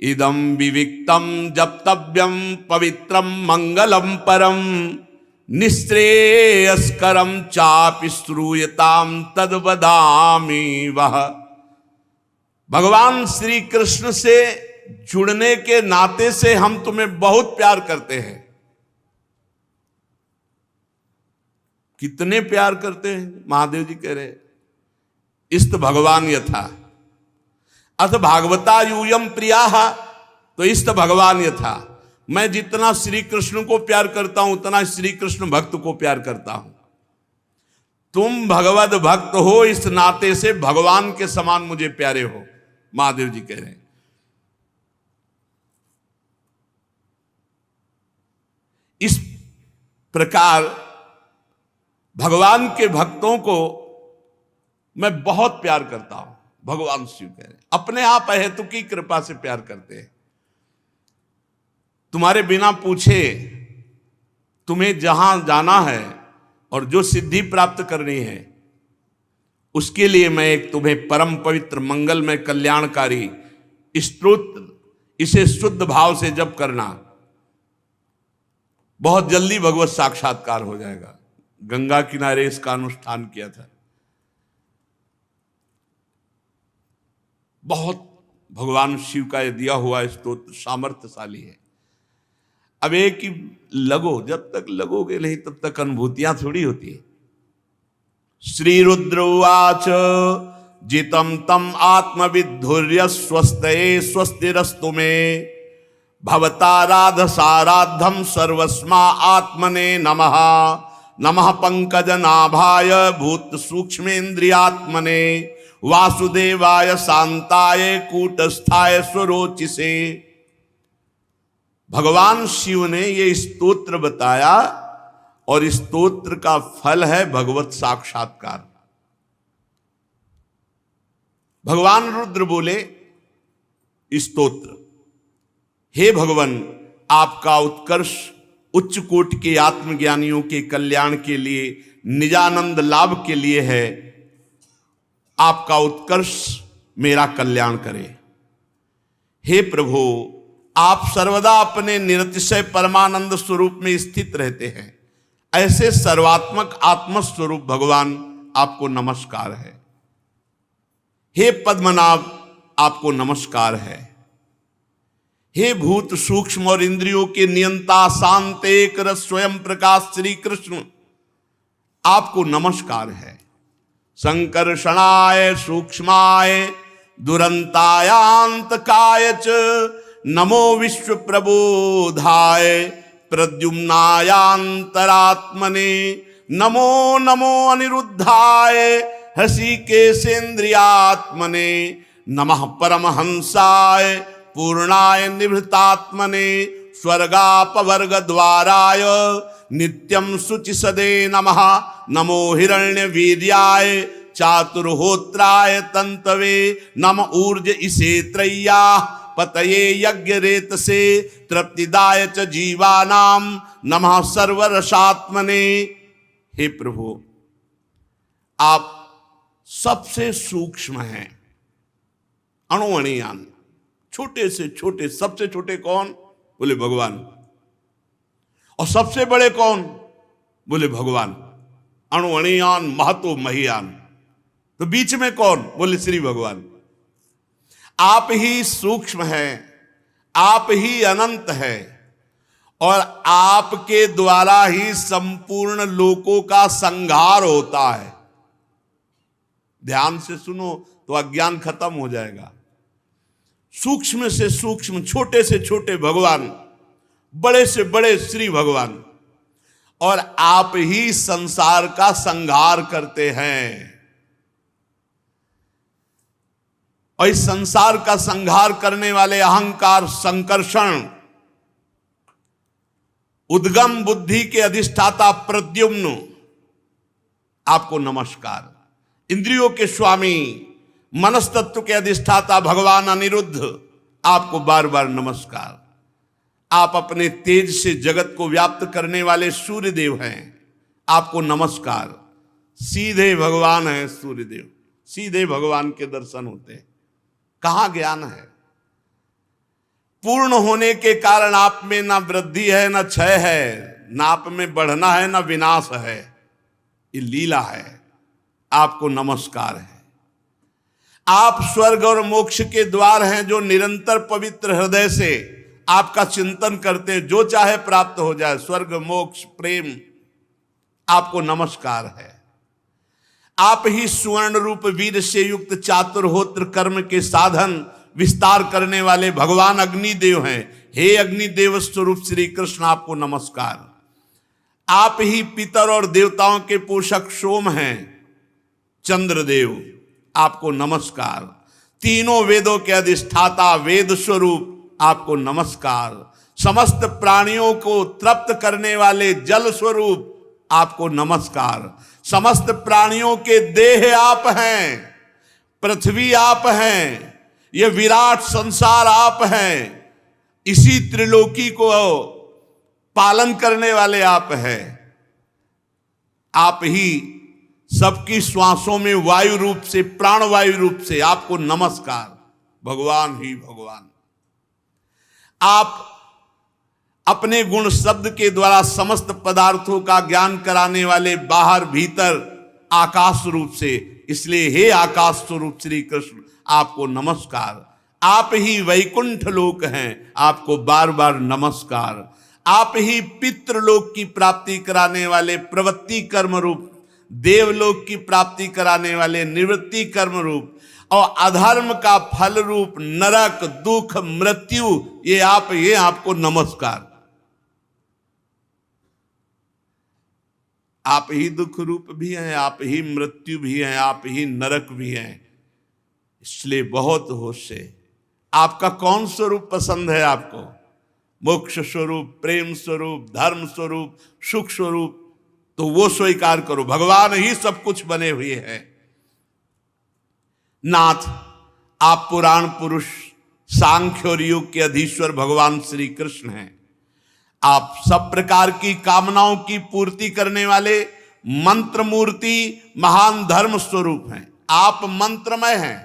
इदं विविक्तम जप्तव्यम पवित्रम मंगलम परम निश्रेयस्करम चापि श्रूयताम तद्वदामि वह। भगवान श्री कृष्ण से जुड़ने के नाते से हम तुम्हें बहुत प्यार करते हैं। कितने प्यार करते हैं? महादेव जी कह रहे इस्त भगवान यथा अथ भागवता यूयम प्रिया, तो इस्त भगवान यथा, मैं जितना श्री कृष्ण को प्यार करता हूं उतना श्री कृष्ण भक्त को प्यार करता हूं। तुम भगवत भक्त हो, इस नाते से भगवान के समान मुझे प्यारे हो, महादेव जी कह रहे हैं। इस प्रकार भगवान के भक्तों को मैं बहुत प्यार करता हूं। भगवान शिव कह रहे हैं अपने आप अहेतु की कृपा से प्यार करते हैं। तुम्हारे बिना पूछे तुम्हें जहां जाना है और जो सिद्धि प्राप्त करनी है उसके लिए मैं एक तुम्हें परम पवित्र मंगलमय कल्याणकारी स्तोत्र, इसे शुद्ध भाव से जप करना, बहुत जल्दी भगवत साक्षात्कार हो जाएगा। गंगा किनारे इसका अनुष्ठान किया था। बहुत भगवान शिव का यह दिया हुआ स्तोत्र सामर्थ्यशाली है। अब एक ही लगो, जब तक लगोगे नहीं तब तक अनुभूतियां थोड़ी होती है। श्री रुद्र उवाच जितम तम आत्मविद्धुर्य स्वस्तये स्वस्तिरस्तु मे भवताराधसाराधम सर्वस्मा आत्मने नमः नमः पंकजनाभाय भूत सूक्ष्मेन्द्रियात्मने वासुदेवाय शांताय कूटस्थाय स्वरोचिसे। भगवान शिव ने ये स्तोत्र बताया और इस स्तोत्र का फल है भगवत साक्षात्कार। भगवान रुद्र बोले स्तोत्र, हे भगवान, आपका उत्कर्ष उच्च कोट के आत्मज्ञानियों के कल्याण के लिए, निजानंद लाभ के लिए है। आपका उत्कर्ष मेरा कल्याण करे। हे प्रभु, आप सर्वदा अपने निरतिशय परमानंद स्वरूप में स्थित रहते हैं। ऐसे सर्वात्मक आत्मस्वरूप भगवान आपको नमस्कार है। हे पद्मनाभ, आपको नमस्कार है। हे भूत सूक्ष्म और इंद्रियों के नियंता शांत एक रस स्वयं प्रकाश श्री कृष्ण, आपको नमस्कार है। संकर्षणाय सूक्ष्माय दुरंतायांतकाय च नमो विश्व प्रबोधाय प्रद्युम्नायांतरात्मने नमो नमो अनिरुद्धाय हृषिकेशेन्द्रियात्मने नमः परमहंसाय पूर्णाय निभृतात्मने स्वर्गापवर्ग द्वाराय नित्यं शुचिसदे नमः नमो हिरण्यवीर्याय चातुर्होत्राय तंतवे नम ऊर्ज इसे त्रय्या पतये यज्ञ रेत से तृप्तिदाय च जीवानाम नमः सर्वरसात्मने। हे प्रभु, आप सबसे सूक्ष्म हैं, अणुअणियान, छोटे से छोटे। सबसे छोटे कौन? बोले भगवान। और सबसे बड़े कौन? बोले भगवान। अणुअणियान महतो महियान। तो बीच में कौन? बोले श्री भगवान। आप ही सूक्ष्म हैं, आप ही अनंत है, और आपके द्वारा ही संपूर्ण लोकों का संहार होता है। ध्यान से सुनो तो अज्ञान खत्म हो जाएगा। सूक्ष्म से सूक्ष्म, छोटे से छोटे भगवान, बड़े से बड़े श्री भगवान, और आप ही संसार का संहार करते हैं। और इस संसार का संहार करने वाले अहंकार, संकर्षण, उद्गम बुद्धि के अधिष्ठाता प्रद्युम्न, आपको नमस्कार। इंद्रियों के स्वामी, मनस्तत्व के अधिष्ठाता भगवान अनिरुद्ध, आपको बार बार नमस्कार। आप अपने तेज से जगत को व्याप्त करने वाले सूर्य देव हैं, आपको नमस्कार। सीधे भगवान हैं सूर्यदेव, सीधे भगवान के दर्शन होते हैं। कहां ज्ञान है? पूर्ण होने के कारण आप में ना वृद्धि है ना क्षय है, ना आप में बढ़ना है ना विनाश है। ये लीला है। आपको नमस्कार है। आप स्वर्ग और मोक्ष के द्वार हैं, जो निरंतर पवित्र हृदय से आपका चिंतन करते हैं, जो चाहे प्राप्त हो जाए, स्वर्ग मोक्ष प्रेम, आपको नमस्कार है। आप ही सुवर्ण रूप वीर से युक्त चातुर्होत्र कर्म के साधन विस्तार करने वाले भगवान अग्निदेव हैं। हे अग्निदेव स्वरूप श्री कृष्ण, आपको नमस्कार। आप ही पितर और देवताओं के पोषक सोम हैं चंद्रदेव, आपको नमस्कार। तीनों वेदों के अधिष्ठाता वेद स्वरूप, आपको नमस्कार। समस्त प्राणियों को तृप्त करने वाले जल स्वरूप, आपको नमस्कार। समस्त प्राणियों के देह आप हैं, पृथ्वी आप हैं, ये विराट संसार आप हैं, इसी त्रिलोकी को पालन करने वाले आप हैं। आप ही सबकी श्वासों में वायु रूप से, प्राणवायु रूप से, आपको नमस्कार। भगवान ही भगवान। आप अपने गुण शब्द के द्वारा समस्त पदार्थों का ज्ञान कराने वाले बाहर भीतर आकाश रूप से, इसलिए हे आकाश स्वरूप श्री कृष्ण, आपको नमस्कार। आप ही वैकुंठ लोक हैं, आपको बार बार नमस्कार। आप ही पितृलोक की प्राप्ति कराने वाले प्रवृत्ति कर्म रूप, देवलोक की प्राप्ति कराने वाले निवृत्ति कर्म रूप, और अधर्म का फल रूप नरक, दुख, मृत्यु, ये आपको नमस्कार। आप ही दुख रूप भी हैं, आप ही मृत्यु भी हैं, आप ही नरक भी हैं। इसलिए बहुत होश से आपका कौन स्वरूप पसंद है आपको? मोक्ष स्वरूप, प्रेम स्वरूप, धर्म स्वरूप, सुख स्वरूप, तो वो स्वीकार करो। भगवान ही सब कुछ बने हुए हैं। नाथ, आप पुराण पुरुष, सांख्य और योग के अधीश्वर भगवान श्री कृष्ण हैं। आप सब प्रकार की कामनाओं की पूर्ति करने वाले मंत्र मूर्ति, महान धर्म स्वरूप हैं। आप मंत्रमय हैं।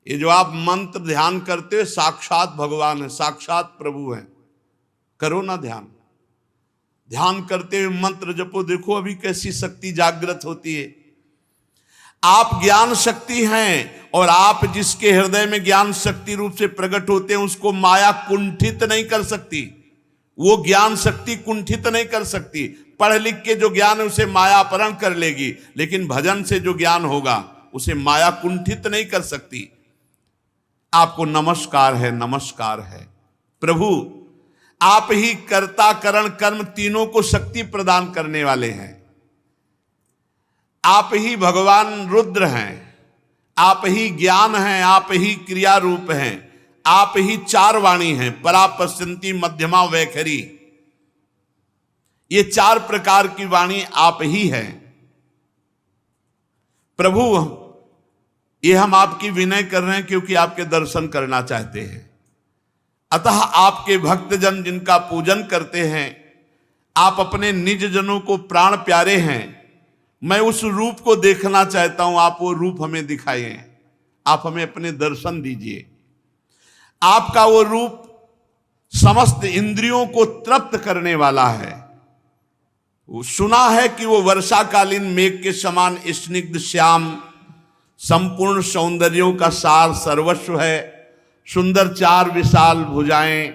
ये जो आप मंत्र ध्यान करते हो, साक्षात भगवान है, साक्षात प्रभु हैं। करो ना ध्यान। ध्यान करते हुए मंत्र जपो, देखो अभी कैसी शक्ति जागृत होती है। आप ज्ञान शक्ति हैं, और आप जिसके हृदय में ज्ञान शक्ति रूप से प्रकट होते हैं, उसको माया कुंठित नहीं कर सकती। वो ज्ञान शक्ति कुंठित नहीं कर सकती। पढ़ लिख के जो ज्ञान है उसे माया अपहरण कर लेगी, लेकिन भजन से जो ज्ञान होगा उसे माया कुंठित नहीं कर सकती। आपको नमस्कार है, नमस्कार है। प्रभु, आप ही कर्ता करण कर्म तीनों को शक्ति प्रदान करने वाले हैं। आप ही भगवान रुद्र हैं, आप ही ज्ञान हैं, आप ही क्रिया रूप हैं, आप ही चार वाणी हैं, परा, पश्यंती, मध्यमा, वैखरी। ये चार प्रकार की वाणी आप ही हैं। प्रभु, ये हम आपकी विनय कर रहे हैं क्योंकि आपके दर्शन करना चाहते हैं। अतः आपके भक्तजन जिनका पूजन करते हैं, आप अपने निज जनों को प्राण प्यारे हैं, मैं उस रूप को देखना चाहता हूं। आप वो रूप हमें दिखाइए, आप हमें अपने दर्शन दीजिए। आपका वो रूप समस्त इंद्रियों को तृप्त करने वाला है। सुना है कि वो वर्षाकालीन मेघ के समान स्निग्ध श्याम, संपूर्ण सौंदर्यों का सार सर्वस्व है। सुंदर चार विशाल भुजाएं,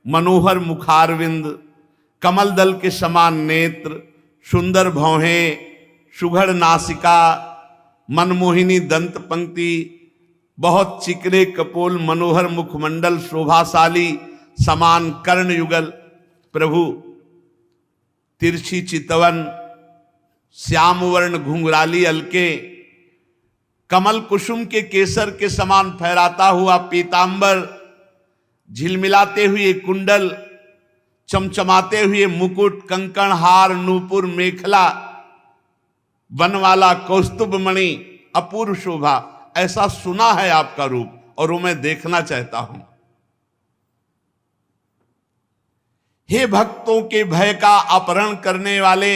मनोहर मुखारविंद, कमल दल के समान नेत्र, सुंदर भौहें, सुघड़ नासिका, मनमोहिनी दंत पंक्ति, बहुत चिकने कपोल, मनोहर मुखमंडल, शोभाशाली समान कर्ण युगल। प्रभु तिरछी चितवन, श्याम वर्ण घुंघराली अलके, कमल कुसुम के केसर के समान फहराता हुआ पीतांबर, झिलमिलाते हुए कुंडल, चमचमाते हुए मुकुट, कंकण, हार, नूपुर, मेखला, बनवाला, कौस्तुभ मणि, अपूर्व शोभा। ऐसा सुना है आपका रूप और वो मैं देखना चाहता हूं। हे भक्तों के भय का अपहरण करने वाले,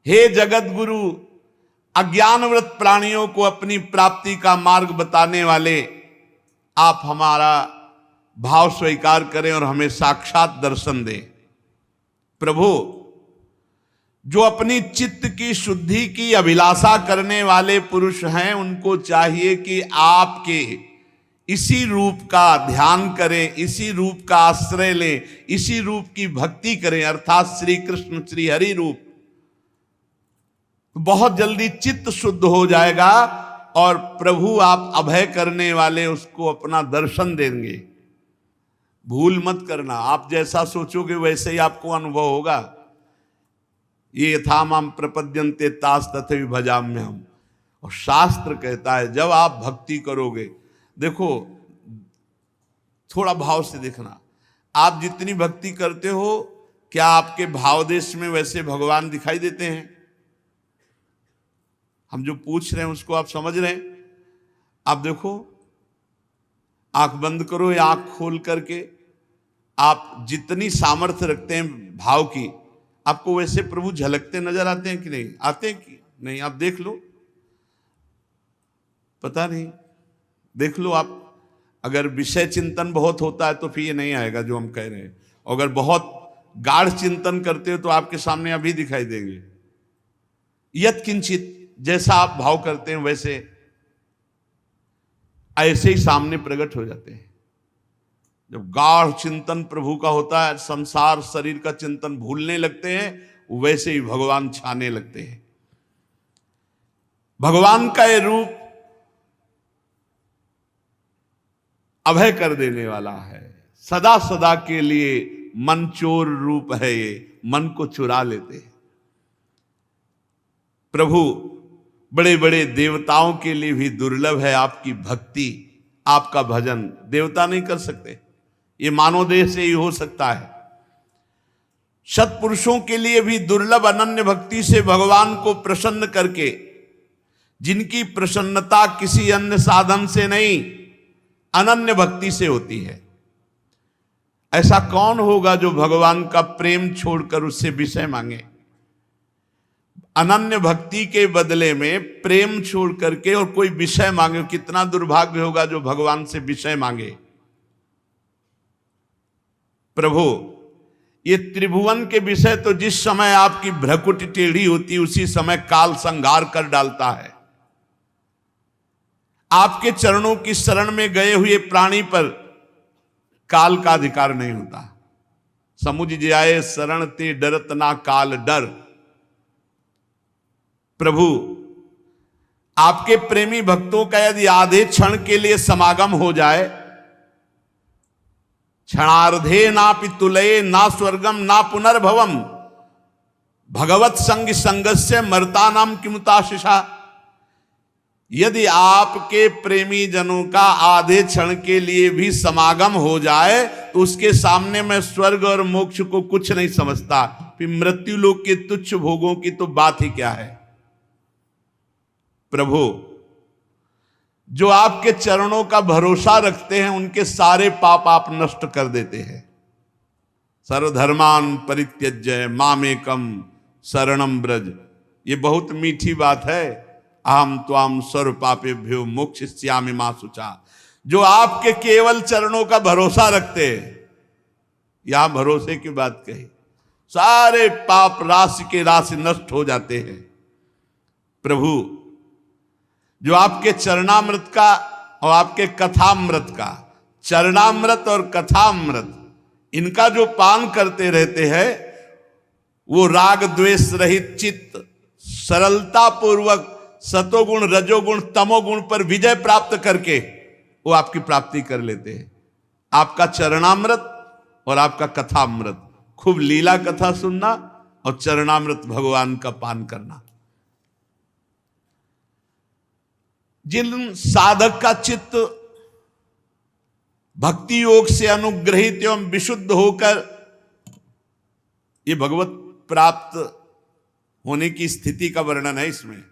हे जगत गुरु, अज्ञानव्रत प्राणियों को अपनी प्राप्ति का मार्ग बताने वाले, आप हमारा भाव स्वीकार करें और हमें साक्षात दर्शन दें। प्रभु, जो अपनी चित्त की शुद्धि की अभिलाषा करने वाले पुरुष हैं, उनको चाहिए कि आपके इसी रूप का ध्यान करें, इसी रूप का आश्रय लें, इसी रूप की भक्ति करें, अर्थात श्री कृष्ण श्री हरि रूप। बहुत जल्दी चित्त शुद्ध हो जाएगा और प्रभु आप अभय करने वाले उसको अपना दर्शन देंगे। भूल मत करना, आप जैसा सोचोगे वैसे ही आपको अनुभव होगा। ये यथामाम प्रपद्यन्ते तास तथैव भजाम्यहम्। और शास्त्र कहता है जब आप भक्ति करोगे, देखो थोड़ा भाव से देखना, आप जितनी भक्ति करते हो, क्या आपके भाव देश में वैसे भगवान दिखाई देते हैं? हम जो पूछ रहे हैं उसको आप समझ रहे हैं? आप देखो, आंख बंद करो या आंख खोल करके, आप जितनी सामर्थ्य रखते हैं भाव की, आपको वैसे प्रभु झलकते नजर आते हैं कि नहीं? आते हैं कि नहीं? आप देख लो, पता नहीं, देख लो आप। अगर विषय चिंतन बहुत होता है तो फिर ये नहीं आएगा जो हम कह रहे हैं। अगर बहुत गाढ़ चिंतन करते हो तो आपके सामने अभी दिखाई देंगे। यत किंचित, जैसा आप भाव करते हैं वैसे ऐसे ही सामने प्रकट हो जाते हैं। जब गाढ़ चिंतन प्रभु का होता है, संसार शरीर का चिंतन भूलने लगते हैं, वैसे ही भगवान छाने लगते हैं। भगवान का ये रूप अभय कर देने वाला है, सदा सदा के लिए मन चोर रूप है, ये मन को चुरा लेते हैं। प्रभु बड़े बड़े देवताओं के लिए भी दुर्लभ है आपकी भक्ति, आपका भजन। देवता नहीं कर सकते, ये मानव देह से ही हो सकता है। सत्पुरुषों के लिए भी दुर्लभ अनन्य भक्ति से भगवान को प्रसन्न करके, जिनकी प्रसन्नता किसी अन्य साधन से नहीं, अनन्य भक्ति से होती है। ऐसा कौन होगा जो भगवान का प्रेम छोड़कर उससे विषय मांगे? अनन्य भक्ति के बदले में प्रेम छोड़ करके और कोई विषय मांगे, कितना दुर्भाग्य होगा जो भगवान से विषय मांगे। प्रभु, ये त्रिभुवन के विषय तो जिस समय आपकी भ्रकुटी टेढ़ी होती, उसी समय काल संहार कर डालता है। आपके चरणों की शरण में गए हुए प्राणी पर काल का अधिकार नहीं होता। समुझ जाए शरण ते डरत ना काल डर। प्रभु, आपके प्रेमी भक्तों का यदि आधे क्षण के लिए समागम हो जाए, क्षणार्धे ना पितुलये ना स्वर्गम ना पुनर्भवम, भगवत संग संगस्य मरता नाम किमुताशिषा। यदि आपके प्रेमी जनों का आधे क्षण के लिए भी समागम हो जाए तो उसके सामने मैं स्वर्ग और मोक्ष को कुछ नहीं समझता, फिर मृत्यु लोक के तुच्छ भोगों की तो बात ही क्या है। प्रभु, जो आपके चरणों का भरोसा रखते हैं उनके सारे पाप आप नष्ट कर देते हैं। सर्वधर्मान परित्यज्य मामेकम शरणम ब्रज, ये बहुत मीठी बात है। अहम त्वाम सर्व पापेभ्यो मोक्षयिष्यामि मा शुचा। जो आपके केवल चरणों का भरोसा रखते हैं, यहां भरोसे की बात कही, सारे पाप राशि के राशि नष्ट हो जाते हैं। प्रभु जो आपके चरणामृत का और आपके कथामृत का, चरणामृत और कथामृत, इनका जो पान करते रहते हैं, वो राग द्वेष रहित चित्त सरलता पूर्वक सतोगुण रजोगुण तमोगुण पर विजय प्राप्त करके वो आपकी प्राप्ति कर लेते हैं। आपका चरणामृत और आपका कथामृत, खूब लीला कथा सुनना और चरणामृत भगवान का पान करना। जिन साधक का चित्त भक्ति योग से अनुग्रहित एवं विशुद्ध होकर ये भगवत प्राप्त होने की स्थिति का वर्णन है इसमें।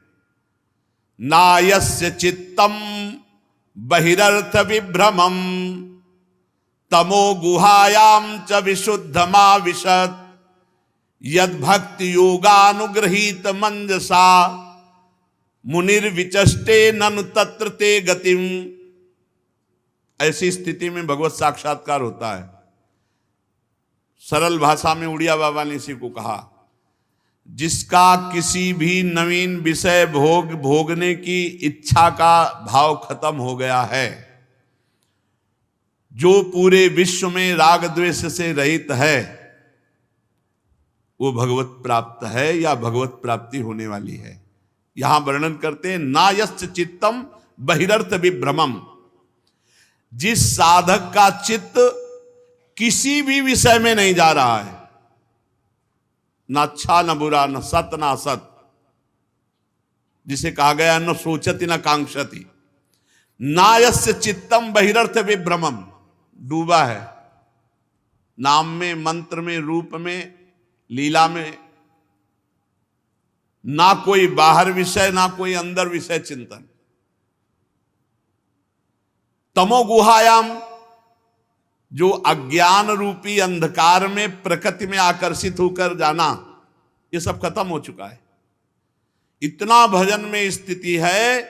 नायस्य चित्तम बहिरर्थ विभ्रमम तमो गुहायाम च विशुद्धमाविशत् यद भक्ति योगानुग्रहीत मंजसा मुनिर्विचष्टे ननु तत्र ते गतिम। ऐसी स्थिति में भगवत साक्षात्कार होता है। सरल भाषा में उड़िया बाबा ने इसी को कहा, जिसका किसी भी नवीन विषय भोगने की इच्छा का भाव खत्म हो गया है, जो पूरे विश्व में राग द्वेष से रहित है, वो भगवत प्राप्त है या भगवत प्राप्ति होने वाली है। यहां वर्णन करते हैं नायस्य चित्तम बहिरर्थ विभ्रमम। जिस साधक का चित्त किसी भी विषय में नहीं जा रहा है, न अच्छा न बुरा, न सत न असत, जिसे कहा गया न सोचति न कांक्षति, नायस्य चित्तम बहिरर्थ विभ्रमम, डूबा है नाम में, मंत्र में, रूप में, लीला में, ना कोई बाहर विषय ना कोई अंदर विषय चिंतन। तमो गुहायाम, जो अज्ञान रूपी अंधकार में प्रकृति में आकर्षित होकर जाना, ये सब खत्म हो चुका है। इतना भजन में स्थिति है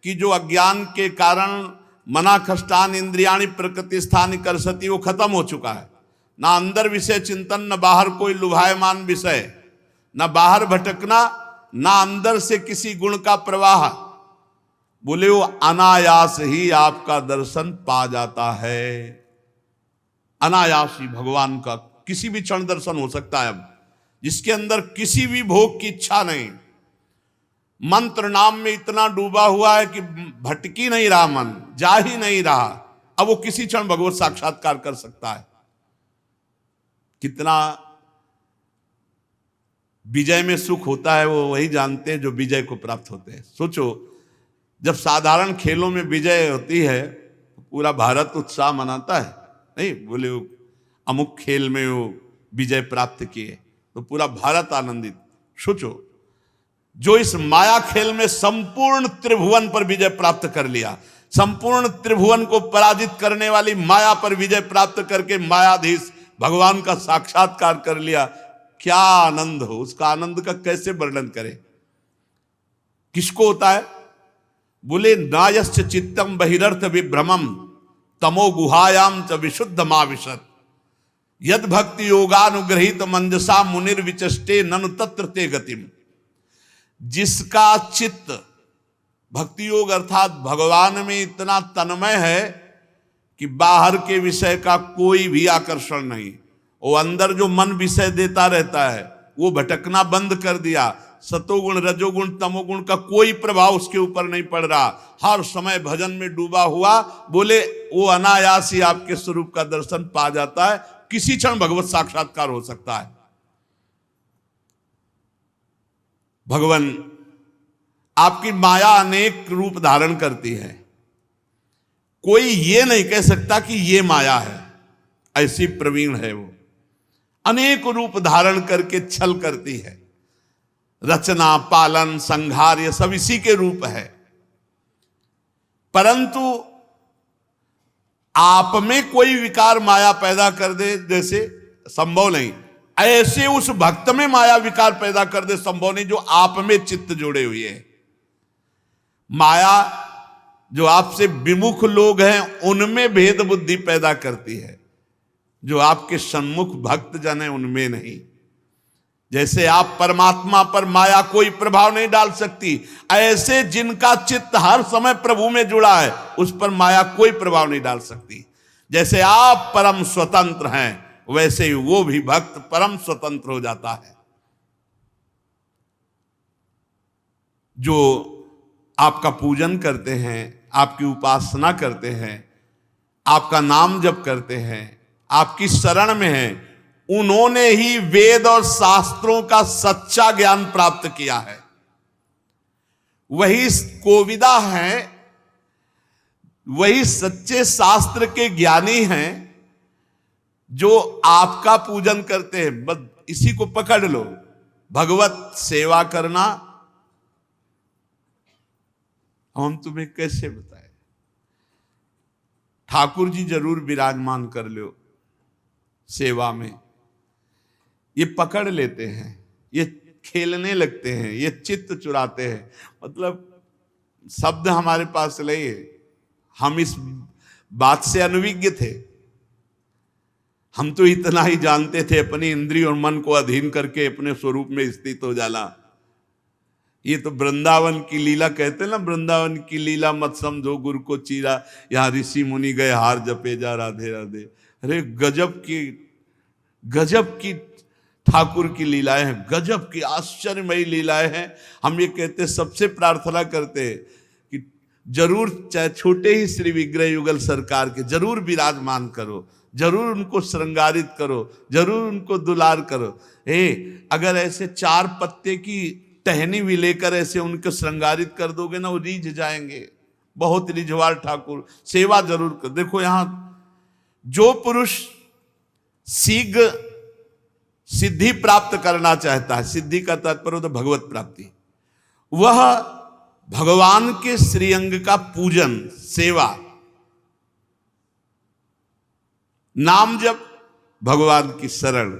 कि जो अज्ञान के कारण मना खष्टान इंद्रियाणी प्रकृति स्थान करसती, वो खत्म हो चुका है। ना अंदर विषय चिंतन, न बाहर कोई लुभायमान विषय, न बाहर भटकना, ना अंदर से किसी गुण का प्रवाह। बोले वो अनायास ही आपका दर्शन पा जाता है। अनायास ही भगवान का किसी भी क्षण दर्शन हो सकता है। अब जिसके अंदर किसी भी भोग की इच्छा नहीं, मंत्र नाम में इतना डूबा हुआ है कि भटक ही नहीं रहा, मन जा ही नहीं रहा, अब वो किसी क्षण भगवत साक्षात्कार कर सकता है। कितना विजय में सुख होता है वो वही जानते हैं जो विजय को प्राप्त होते हैं। सोचो, जब साधारण खेलों में विजय होती है पूरा भारत उत्साह मनाता है, नहीं बोले वो अमुक खेल में वो विजय प्राप्त किए तो पूरा भारत आनंदित। सोचो, जो इस माया खेल में संपूर्ण त्रिभुवन पर विजय प्राप्त कर लिया, संपूर्ण त्रिभुवन को पराजित करने वाली माया पर विजय प्राप्त करके मायाधीश भगवान का साक्षात्कार कर लिया, क्या आनंद हो। उसका आनंद का कैसे वर्णन करें। किसको होता है? बोले नायश्च चित्तम बहिरर्थ विभ्रमम तमो गुहायाम च विशुद्धमाविशत् यद भक्ति योगानुग्रहित मंजसा मुनिर्विचष्टे ननु तत्र ते गतिम। जिसका चित्त भक्ति योग अर्थात भगवान में इतना तन्मय है कि बाहर के विषय का कोई भी आकर्षण नहीं, वो अंदर जो मन विषय देता रहता है वो भटकना बंद कर दिया, सतोगुण रजोगुण तमोगुण का कोई प्रभाव उसके ऊपर नहीं पड़ रहा, हर समय भजन में डूबा हुआ, बोले वो अनायास ही आपके स्वरूप का दर्शन पा जाता है। किसी क्षण भगवत साक्षात्कार हो सकता है। भगवान आपकी माया अनेक रूप धारण करती है, कोई ये नहीं कह सकता कि ये माया है, ऐसी प्रवीण है वो। अनेक रूप धारण करके छल करती है, रचना पालन संहार ये सब इसी के रूप है। परंतु आप में कोई विकार माया पैदा कर दे जैसे संभव नहीं, ऐसे उस भक्त में माया विकार पैदा कर दे संभव नहीं जो आप में चित्त जोड़े हुए हैं। माया जो आपसे विमुख लोग हैं उनमें भेद बुद्धि पैदा करती है, जो आपके सन्मुख भक्त जन है उनमें नहीं। जैसे आप परमात्मा पर माया कोई प्रभाव नहीं डाल सकती, ऐसे जिनका चित्त हर समय प्रभु में जुड़ा है उस पर माया कोई प्रभाव नहीं डाल सकती। जैसे आप परम स्वतंत्र हैं वैसे ही वो भी भक्त परम स्वतंत्र हो जाता है। जो आपका पूजन करते हैं, आपकी उपासना करते हैं, आपका नाम जप करते हैं, आपकी शरण में हैं, उन्होंने ही वेद और शास्त्रों का सच्चा ज्ञान प्राप्त किया है। वही कोविदा हैं, वही सच्चे शास्त्र के ज्ञानी हैं जो आपका पूजन करते हैं। बस इसी को पकड़ लो, भगवत सेवा करना। हम तुम्हें कैसे बताएं, ठाकुर जी जरूर विराजमान कर लो सेवा में। ये पकड़ लेते हैं, ये खेलने लगते हैं, ये चित्त चुराते हैं। मतलब शब्द हमारे पास नहीं है, हम इस बात से अनभिज्ञ थे। हम तो इतना ही जानते थे अपनी इंद्रिय और मन को अधीन करके अपने स्वरूप में स्थित हो जाना। ये तो वृंदावन की लीला कहते हैं ना, वृंदावन की लीला मत समझो गुरु को चीरा, यहाँ ऋषि मुनि गए हार जपे जा राधे राधे। अरे गजब की ठाकुर की लीलाएं हैं, गजब की आश्चर्यमयी लीलाएं हैं। हम ये कहते, सबसे प्रार्थना करते कि जरूर चाहे छोटे ही श्री विग्रह युगल सरकार के जरूर विराजमान करो, जरूर उनको श्रृंगारित करो, जरूर उनको दुलार करो। अगर ऐसे 4 पत्ते की टहनी भी लेकर ऐसे उनको श्रृंगारित कर दोगे ना, वो रीझ जाएंगे। बहुत रिझवार ठाकुर, सेवा जरूर कर। देखो यहां जो पुरुष शीघ्र सिद्धि प्राप्त करना चाहता है, सिद्धि का तात्पर्य तो भगवत प्राप्ति, वह भगवान के श्रीअंग का पूजन, सेवा, नाम जप, भगवान की शरण,